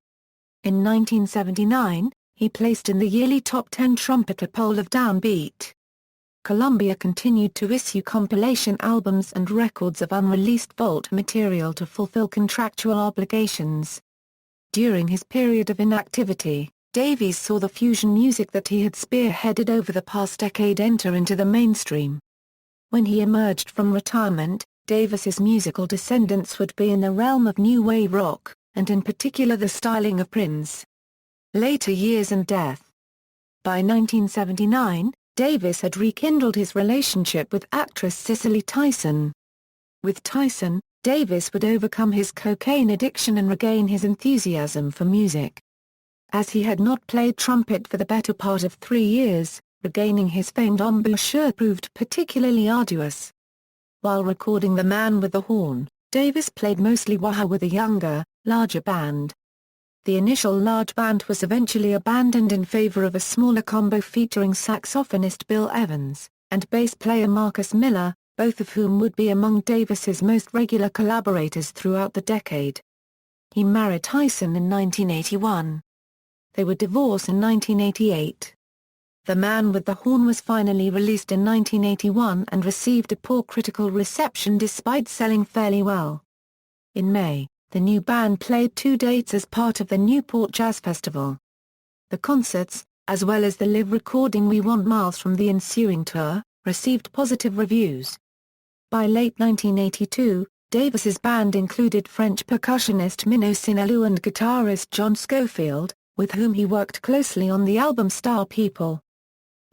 In 1979, he placed in the yearly top 10 trumpeter poll of Downbeat. Columbia continued to issue compilation albums and records of unreleased vault material to fulfill contractual obligations. During his period of inactivity, Davies saw the fusion music that he had spearheaded over the past decade enter into the mainstream. When he emerged from retirement, Davis's musical descendants would be in the realm of new wave rock, and in particular the styling of Prince. Later years and death. By 1979, Davis had rekindled his relationship with actress Cicely Tyson. With Tyson, Davis would overcome his cocaine addiction and regain his enthusiasm for music. As he had not played trumpet for the better part of 3 years, regaining his famed embouchure proved particularly arduous. While recording The Man with the Horn, Davis played mostly wah with a younger, larger band. The initial large band was eventually abandoned in favor of a smaller combo featuring saxophonist Bill Evans, and bass player Marcus Miller, both of whom would be among Davis's most regular collaborators throughout the decade. He married Tyson in 1981. They were divorced in 1988. The Man with the Horn was finally released in 1981 and received a poor critical reception despite selling fairly well. In May, the new band played 2 dates as part of the Newport Jazz Festival. The concerts, as well as the live recording We Want Miles from the ensuing tour, received positive reviews. By late 1982, Davis's band included French percussionist Mino Sinelou and guitarist John Scofield, with whom he worked closely on the album Star People.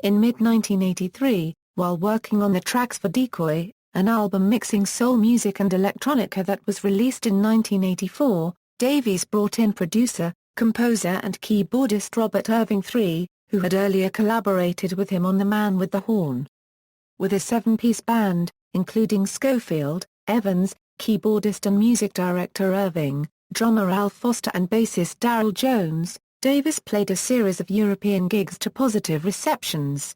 In mid-1983, while working on the tracks for Decoy, an album mixing soul music and electronica that was released in 1984, Davies brought in producer, composer and keyboardist Robert Irving III, who had earlier collaborated with him on The Man with the Horn. With a seven-piece band, including Schofield, Evans, keyboardist and music director Irving, drummer Al Foster and bassist Darryl Jones, Davies played a series of European gigs to positive receptions.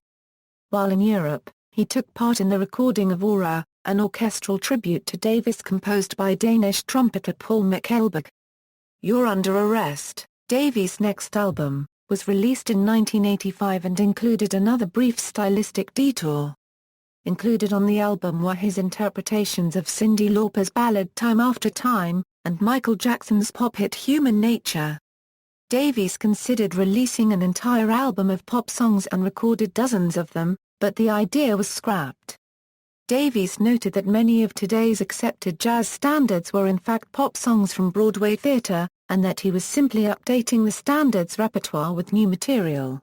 While in Europe, he took part in the recording of Aura, an orchestral tribute to Davies composed by Danish trumpeter Paul McElberg. You're Under Arrest, Davies' next album, was released in 1985 and included another brief stylistic detour. Included on the album were his interpretations of Cyndi Lauper's ballad Time After Time, and Michael Jackson's pop hit Human Nature. Davies considered releasing an entire album of pop songs and recorded dozens of them, but the idea was scrapped. Davies noted that many of today's accepted jazz standards were in fact pop songs from Broadway theater, and that he was simply updating the standards repertoire with new material.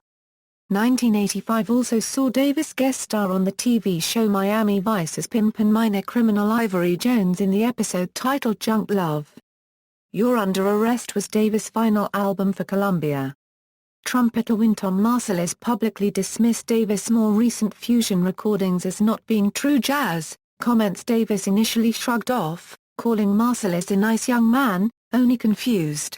1985 also saw Davies guest star on the TV show Miami Vice as pimp and minor criminal Ivory Jones in the episode titled Junk Love. You're Under Arrest was Davies' final album for Columbia. Trumpeter Wynton Marsalis publicly dismissed Davies' more recent fusion recordings as not being true jazz, comments Davies initially shrugged off, calling Marsalis a nice young man, only confused.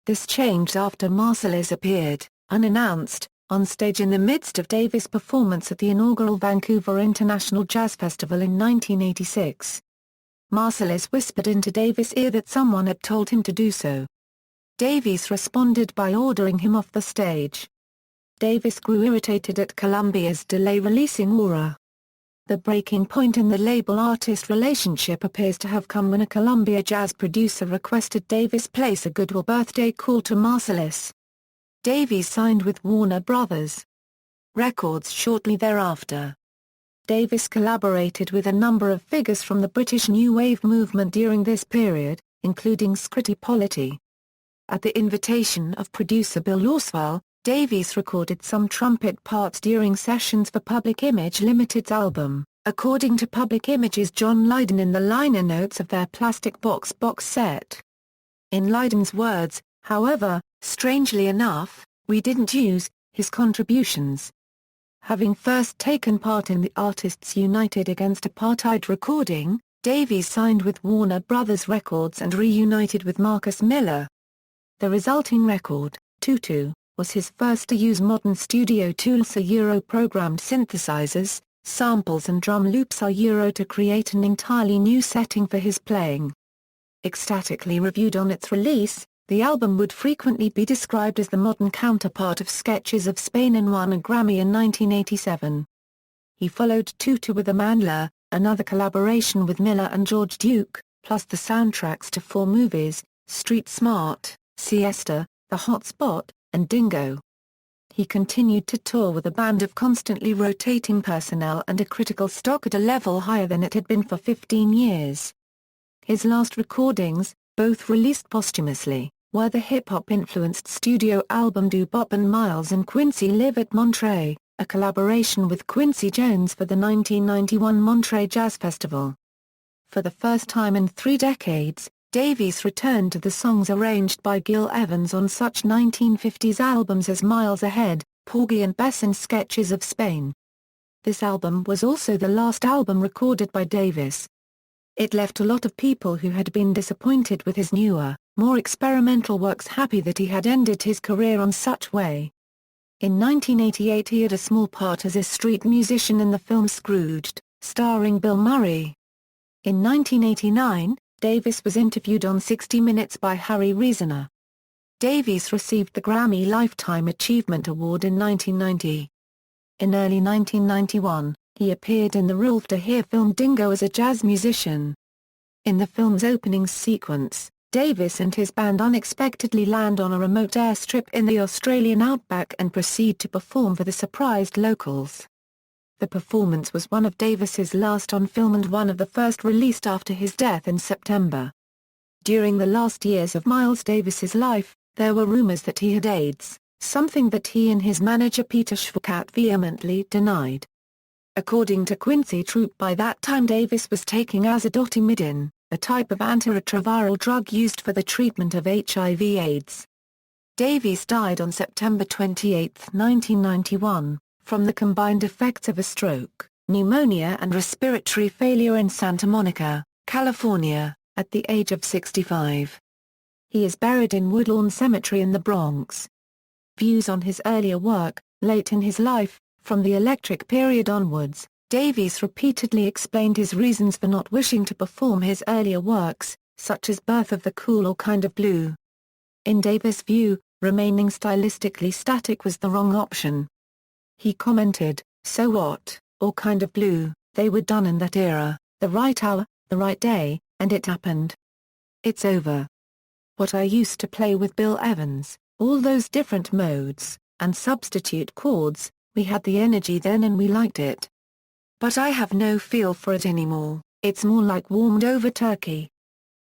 This changed after Marsalis appeared, unannounced, on stage in the midst of Davies' performance at the inaugural Vancouver International Jazz Festival in 1986. Marsalis whispered into Davies' ear that someone had told him to do so. Davies responded by ordering him off the stage. Davies grew irritated at Columbia's delay releasing Aura. The breaking point in the label-artist relationship appears to have come when a Columbia jazz producer requested Davies place a goodwill birthday call to Marsalis. Davies signed with Warner Brothers Records shortly thereafter. Davies collaborated with a number of figures from the British New Wave movement during this period, including Scritti Politti. At the invitation of producer Bill Lauswell, Davies recorded some trumpet parts during sessions for Public Image Limited's album, according to Public Image's John Lydon in the liner notes of their Plastic box set. In Lydon's words, however, strangely enough, we didn't use his contributions. Having first taken part in the Artists United Against Apartheid recording, Davies signed with Warner Brothers Records and reunited with Marcus Miller. The resulting record, Tutu, was his first to use modern studio tools Euro-programmed synthesizers, samples and drum loops Euro to create an entirely new setting for his playing. Ecstatically reviewed on its release, the album would frequently be described as the modern counterpart of Sketches of Spain and won a Grammy in 1987. He followed Tutu with A Mandler, another collaboration with Miller and George Duke, plus the soundtracks to 4 movies, Street Smart, Siesta, The Hot Spot, and Dingo. He continued to tour with a band of constantly rotating personnel and a critical stock at a level higher than it had been for 15 years. His last recordings, both released posthumously, were the hip-hop-influenced studio album Do Bop and Miles and Quincy Live at Monterey, a collaboration with Quincy Jones for the 1991 Monterey Jazz Festival. For the first time in 3 decades, Davies returned to the songs arranged by Gil Evans on such 1950s albums as Miles Ahead, Porgy and Bess and Sketches of Spain. This album was also the last album recorded by Davies. It left a lot of people who had been disappointed with his newer, more experimental works happy that he had ended his career on such way. In 1988 he had a small part as a street musician in the film Scrooged, starring Bill Murray. In 1989, Davies was interviewed on 60 Minutes by Harry Reasoner. Davies received the Grammy Lifetime Achievement Award in 1990. In early 1991, he appeared in the Rolf de Heer film Dingo as a jazz musician. In the film's opening sequence, Davies and his band unexpectedly land on a remote airstrip in the Australian outback and proceed to perform for the surprised locals. The performance was one of Davies's last on film and one of the first released after his death in September. During the last years of Miles Davis's life, there were rumors that he had AIDS, something that he and his manager Peter Schwakat vehemently denied. According to Quincy Troop, by that time Davis was taking azidotimidine, a type of antiretroviral drug used for the treatment of HIV/AIDS. Davis died on September 28, 1991, from the combined effects of a stroke, pneumonia and respiratory failure in Santa Monica, California, at the age of 65. He is buried in Woodlawn Cemetery in the Bronx. Views on his earlier work. Late in his life, from the Electric period onwards, Davis repeatedly explained his reasons for not wishing to perform his earlier works, such as Birth of the Cool or Kind of Blue. In Davis' view, remaining stylistically static was the wrong option. He commented, "So what, or Kind of Blue, they were done in that era, the right hour, the right day, and it happened. It's over. What I used to play with Bill Evans, all those different modes, and substitute chords, we had the energy then and we liked it. But I have no feel for it anymore, it's more like warmed over turkey."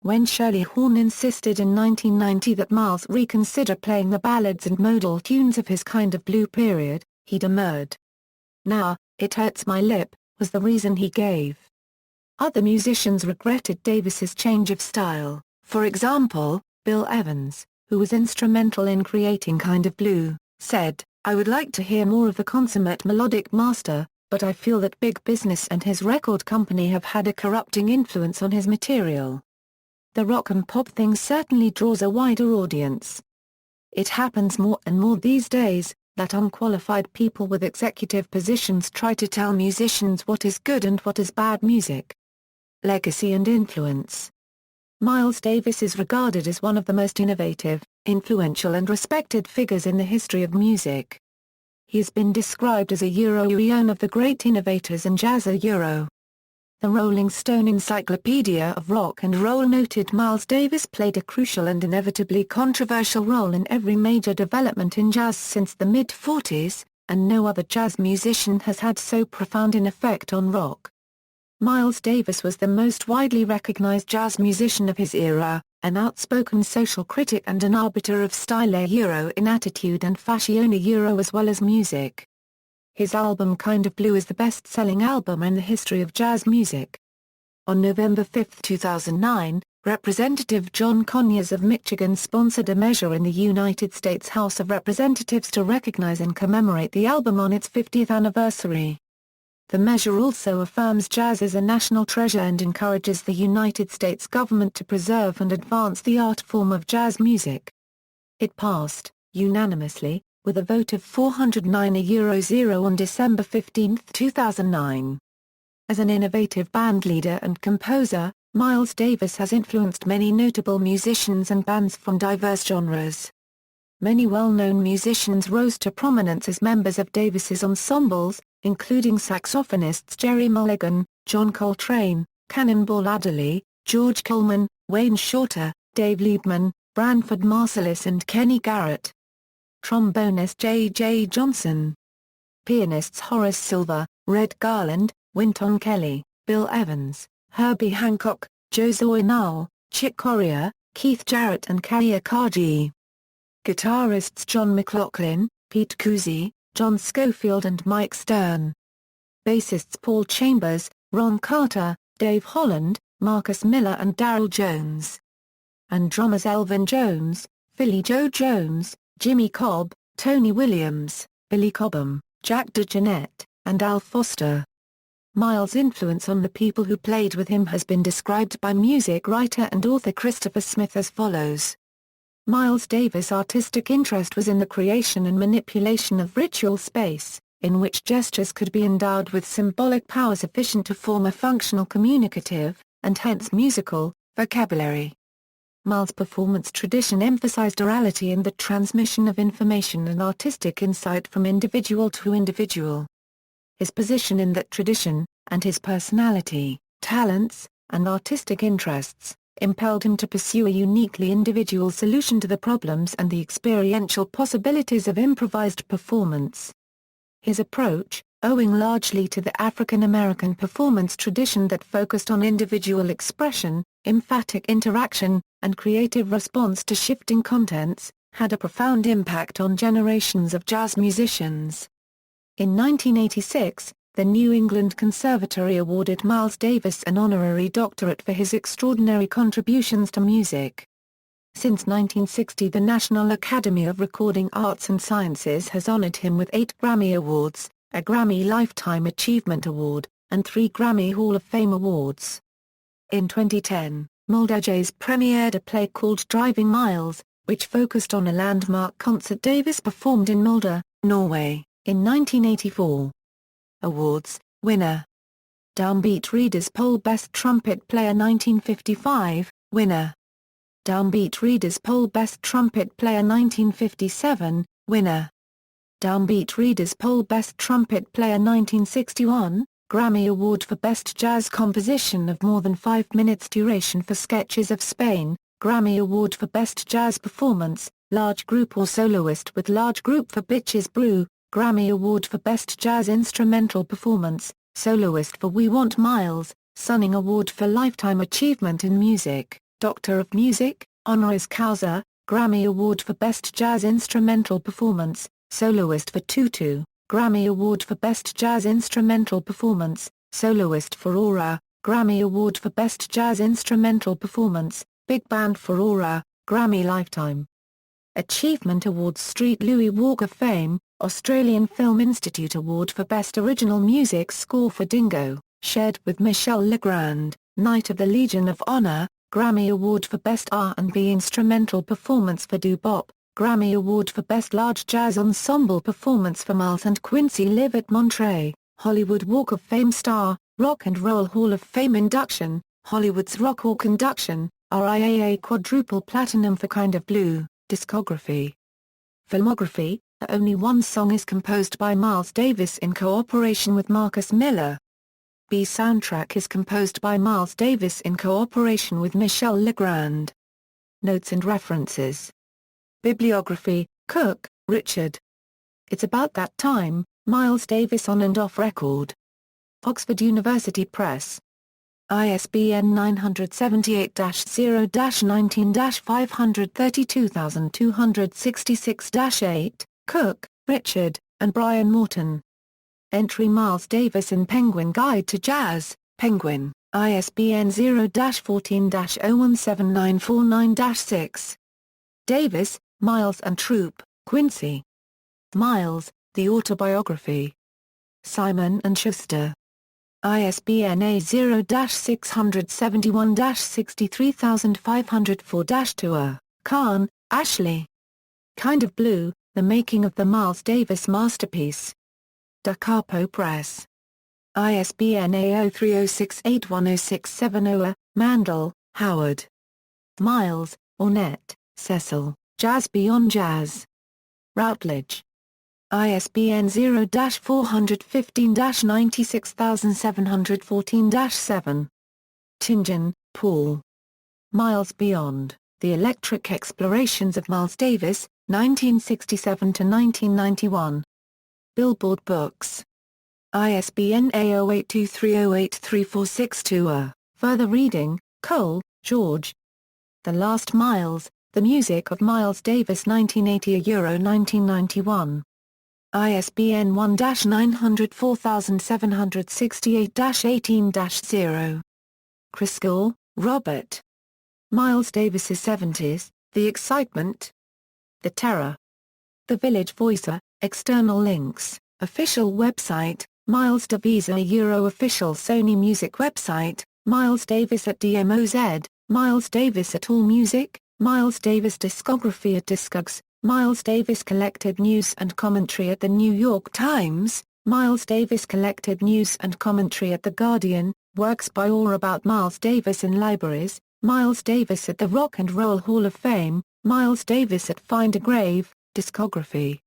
When Shirley Horn insisted in 1990 that Miles reconsider playing the ballads and modal tunes of his Kind of Blue period, he demurred. "Nah, it hurts my lip," was the reason he gave. Other musicians regretted Davis's change of style, for example, Bill Evans, who was instrumental in creating Kind of Blue, said, "I would like to hear more of the consummate melodic master, but I feel that big business and his record company have had a corrupting influence on his material." The rock and pop thing certainly draws a wider audience. It happens more and more these days, that unqualified people with executive positions try to tell musicians what is good and what is bad music. Legacy and influence. Miles Davis is regarded as one of the most innovative, influential and respected figures in the history of music. He has been described as a Euro-eon of the great innovators and jazzer Euro. The Rolling Stone Encyclopedia of Rock and Roll noted Miles Davis played a crucial and inevitably controversial role in every major development in jazz since the mid-40s, and no other jazz musician has had so profound an effect on rock. Miles Davis was the most widely recognized jazz musician of his era, an outspoken social critic and an arbiter of style Euro in attitude and fashion Euro as well as music. His album Kind of Blue is the best-selling album in the history of jazz music. On November 5, 2009, Representative John Conyers of Michigan sponsored a measure in the United States House of Representatives to recognize and commemorate the album on its 50th anniversary. The measure also affirms jazz as a national treasure and encourages the United States government to preserve and advance the art form of jazz music. It passed, unanimously, with a vote of 409-0 on December 15, 2009. As an innovative bandleader and composer, Miles Davis has influenced many notable musicians and bands from diverse genres. Many well-known musicians rose to prominence as members of Davis's ensembles, including saxophonists Jerry Mulligan, John Coltrane, Cannonball Adderley, George Coleman, Wayne Shorter, Dave Liebman, Branford Marsalis and Kenny Garrett. Trombonist J.J. Johnson. Pianists Horace Silver, Red Garland, Wynton Kelly, Bill Evans, Herbie Hancock, Joe Zawinul, Chick Corea, Keith Jarrett and Carrie Akaji. Guitarists John McLaughlin, Pete Cousy, John Schofield and Mike Stern. Bassists Paul Chambers, Ron Carter, Dave Holland, Marcus Miller and Darryl Jones. And drummers Elvin Jones, Philly Joe Jones, Jimmy Cobb, Tony Williams, Billy Cobham, Jack DeJohnette, and Al Foster. Miles' influence on the people who played with him has been described by music writer and author Christopher Smith as follows. Miles Davis' artistic interest was in the creation and manipulation of ritual space, in which gestures could be endowed with symbolic power sufficient to form a functional communicative, and hence musical, vocabulary. Miles' performance tradition emphasized orality and the transmission of information and artistic insight from individual to individual. His position in that tradition, and his personality, talents, and artistic interests, impelled him to pursue a uniquely individual solution to the problems and the experiential possibilities of improvised performance. His approach, owing largely to the African American performance tradition that focused on individual expression, emphatic interaction, and creative response to shifting contents, had a profound impact on generations of jazz musicians. In 1986, the New England Conservatory awarded Miles Davis an honorary doctorate for his extraordinary contributions to music. Since 1960, the National Academy of Recording Arts and Sciences has honored him with 8 Grammy Awards, a Grammy Lifetime Achievement Award, and 3 Grammy Hall of Fame Awards. In 2010, Mulder Jazz premiered a play called Driving Miles, which focused on a landmark concert Davis performed in Molde, Norway, in 1984. Awards winner. Downbeat Readers Poll Best Trumpet Player 1955, winner. Downbeat Readers Poll Best Trumpet Player 1957, winner. Downbeat Readers Poll Best Trumpet Player 1961, Grammy Award for Best Jazz Composition of More Than 5 Minutes Duration for Sketches of Spain, Grammy Award for Best Jazz Performance, Large Group or Soloist with Large Group for Bitches Brew, Grammy Award for Best Jazz Instrumental Performance, Soloist for We Want Miles, Sonning Award for Lifetime Achievement in Music, Doctor of Music, Honoris Causa, Grammy Award for Best Jazz Instrumental Performance, Soloist for Tutu, Grammy Award for Best Jazz Instrumental Performance, Soloist for Aura, Grammy Award for Best Jazz Instrumental Performance, Big Band for Aura, Grammy Lifetime Achievement Awards Street Louis Walk of Fame, Australian Film Institute Award for Best Original Music Score for Dingo, shared with Michel Legrand, Knight of the Legion of Honor, Grammy Award for Best R&B Instrumental Performance for Bebop, Grammy Award for Best Large Jazz Ensemble Performance for Miles and Quincy Live at Monterey, Hollywood Walk of Fame Star, Rock and Roll Hall of Fame Induction, Hollywood's Rock Hawk Induction, RIAA Quadruple Platinum for Kind of Blue, Discography. Filmography, only one song is composed by Miles Davis in cooperation with Marcus Miller. B soundtrack is composed by Miles Davis in cooperation with Michel Legrand. Notes and references. Bibliography, Cook, Richard. It's About That Time, Miles Davis on and off record. Oxford University Press. ISBN 978-0-19-532266-8, Cook, Richard, and Brian Morton. Entry Miles Davis in Penguin Guide to Jazz, Penguin, ISBN 0-14-017949-6. Davis, Miles and Troop, Quincy. Miles, The Autobiography. Simon & Schuster. ISBN A0-671-63504-2. Kahn, Ashley. Kind of Blue, The Making of the Miles Davis Masterpiece. Da Capo Press. ISBN A0306810670. Mandel, Howard. Miles, Ornette, Cecil, Jazz Beyond Jazz. Routledge. ISBN 0-415-96714-7. Tingen, Paul. Miles Beyond, The Electric Explorations of Miles Davis, 1967–1991. Billboard Books. ISBN A0823083462. Further reading, Cole, George. The Last Miles, The Music of Miles Davis 1980–1991. ISBN 1-904768-18-0. Christgau, Robert. Miles Davis's 70s, The Excitement. The Terror. The Village Voicer, external links, official website, Miles Davisa official Sony Music website, Miles Davis at DMOZ, Miles Davis at AllMusic, Miles Davis discography at Discogs, Miles Davis collected news and commentary at The New York Times, Miles Davis collected news and commentary at The Guardian, works by or about Miles Davis in libraries, Miles Davis at the Rock and Roll Hall of Fame, Miles Davis at Find a Grave, discography.